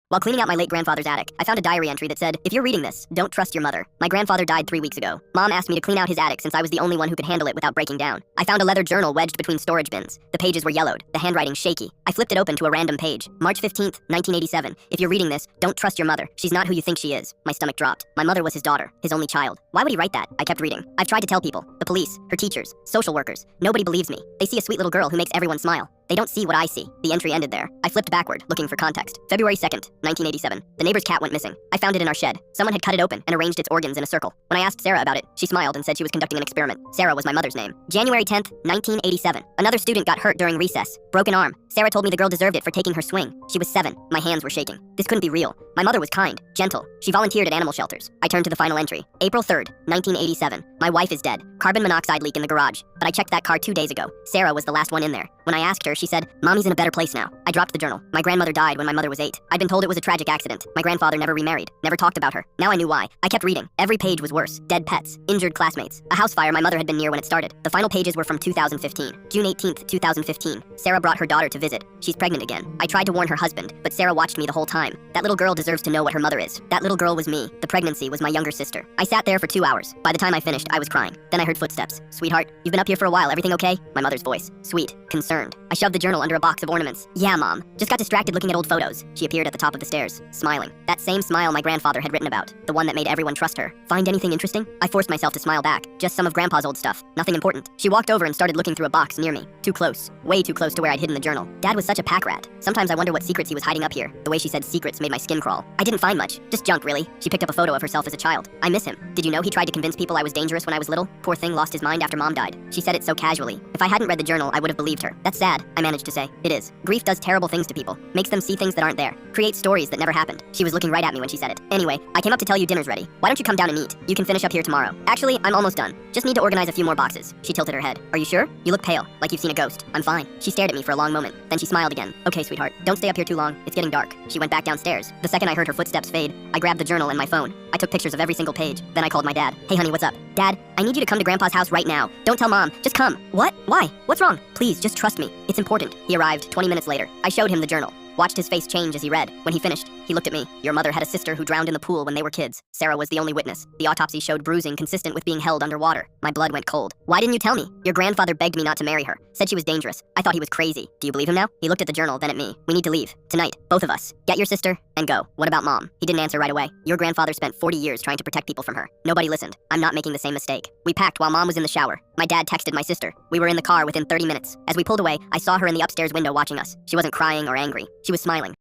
While cleaning out my late grandfather's attic, I found a diary entry that said, "If you're reading this, don't trust your mother. My grandfather died 3 weeks ago. Mom asked me to clean out his attic since I was the only one who could handle it without breaking down. I found a leather journal wedged between storage bins. The pages were yellowed, the handwriting shaky. I flipped it open to a random page. March 15th, 1987. If you're reading this, don't trust your mother. She's not who you think she is." My stomach dropped. My mother was his daughter, his only child. Why would he write that? I kept reading. I've tried to tell people. The police, her teachers, social workers. Nobody believes me. They see a sweet little girl who makes everyone smile. They don't see what I see. The entry ended there. I flipped backward, looking for context. February 2nd, 1987. The neighbor's cat went missing. I found it in our shed. Someone had cut it open and arranged its organs in a circle. When I asked Sarah about it, she smiled and said she was conducting an experiment. Sarah was my mother's name. January 10th, 1987. Another student got hurt during recess. Broken arm. Sarah told me the girl deserved it for taking her swing. She was 7. My hands were shaking. This couldn't be real. My mother was kind, gentle. She volunteered at animal shelters. I turned to the final entry. April 3rd, 1987. My wife is dead. Carbon monoxide leak in the garage. But I checked that car 2 days ago. Sarah was the last one in there. When I asked her, she said, "Mommy's in a better place now." I dropped the journal. My grandmother died when my mother was 8. I'd been told it was a tragic accident. My grandfather never remarried, never talked about her. Now I knew why. I kept reading. Every page was worse. Dead pets, injured classmates, a house fire my mother had been near when it started. The final pages were from 2015. June 18th, 2015. Sarah brought her daughter to visit. She's pregnant again. I tried to warn her husband, but Sarah watched me the whole time. That little girl deserves to know what her mother is. That little girl was me. The pregnancy was my younger sister. I sat there for 2 hours. By the time I finished, I was crying. Then I heard footsteps. "Sweetheart, you've been up here for a while. Everything okay?" My mother's voice. Sweet, concerned. I shoved the journal under a box of ornaments. "Yeah, Mom. Just got distracted looking at old photos." She appeared at the top of the stairs, smiling. That same smile my grandfather had written about. The one that made everyone trust her. "Find anything interesting?" I forced myself to smile back. "Just some of Grandpa's old stuff. Nothing important." She walked over and started looking through a box near me. Too close. Way too close to where I'd hidden the journal. Dad was such a pack rat. Sometimes I wonder what secrets he was hiding up here. The way she said secrets made my skin crawl. I didn't find much. Just junk, really. She picked up a photo of herself as a child. I miss him. Did you know he tried to convince people I was dangerous when I was little? Poor thing lost his mind after Mom died. She said it so casually. If I hadn't read the journal, I would have believed her. "That's sad," I managed to say. "It is. Grief does terrible things to people. Makes them see things that aren't there. Creates stories that never happened." She was looking right at me when she said it. "Anyway, I came up to tell you dinner's ready. Why don't you come down and eat? You can finish up here tomorrow. Actually, I'm almost done. Just need to organize a few more boxes." She tilted her head. "Are you sure? You look pale, like you've seen a ghost." "I'm fine." She stared at me for a long moment. Then she smiled again. "Okay, sweetheart. Don't stay up here too long. It's getting dark." She went back downstairs. The second I heard her footsteps fade, I grabbed the journal and my phone. I took pictures of every single page. Then I called my dad. "Hey honey, what's up?" "Dad, I need you to come to Grandpa's house right now. Don't tell Mom. Just come." "What? Why? What's wrong?" "Please, just trust me. It's important." He arrived 20 minutes later. I showed him the journal. Watched his face change as he read. When he finished, he looked at me. "Your mother had a sister who drowned in the pool when they were kids. Sarah was the only witness. The autopsy showed bruising consistent with being held underwater." My blood went cold. "Why didn't you tell me? Your grandfather begged me not to marry her. Said she was dangerous. I thought he was crazy. Do you believe him now?" He looked at the journal, then at me. "We need to leave. Tonight. Both of us. Get your sister and go." "What about Mom?" He didn't answer right away. "Your grandfather spent 40 years trying to protect people from her. Nobody listened. I'm not making the same mistake." We packed while Mom was in the shower. My dad texted my sister. We were in the car within 30 minutes. As we pulled away, I saw her in the upstairs window watching us. She wasn't crying or angry. She was smiling.